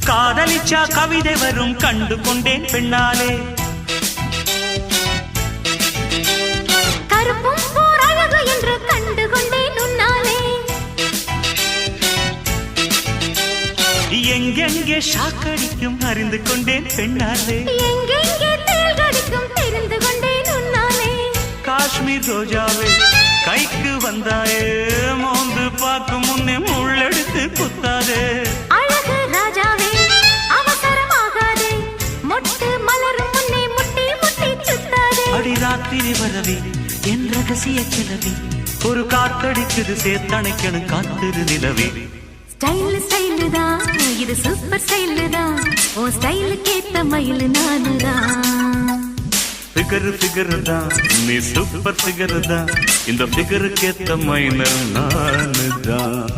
காதலிச்சா கவிதை வரும் கண்டு கொண்டேன் பெண்ணாலே. கருப்பும் போர் அழகு என்று கண்டு கொண்டேன் உன்னாலே. எங்கெங்கே ஷாக்கடிக்கும் அறிந்து கொண்டேன் பெண்ணாலே. எங்கெங்கே தேள் கடிக்கும் தெரிந்து கொண்டேன் உன்னாலே. காஷ்மீர் ரோஜாவே கைக்கு வந்தாயே, மோந்து பார்க்கும் முன்னே முள்ளெடுத்து குத்தாதே. அழகு ராஜாவே அவசரமாகாதே, மொட்டு மலரும் முன்னே முட்டி முட்டி சுத்தாதே. அடி ராத்திரி வரவே என் ரகசிய கிளவி, ஒரு காத்தடிக்குது சேர்த்தணைக்கணும் காத்திரு நிலவே. ஸ்டைல் ஸ்டைலு தான் இது, சூப்பர் ஸ்டைலு தான், ஓ ஸ்டைலுக்கு ஏத்த மயில் நானுதான். ஃபிகரு ஃபிகரு தான், நீ சூப்பர் ஃபிகரு தான், இந்த ஃபிகருக்கு ஏத்த மைனர் நானு தான்.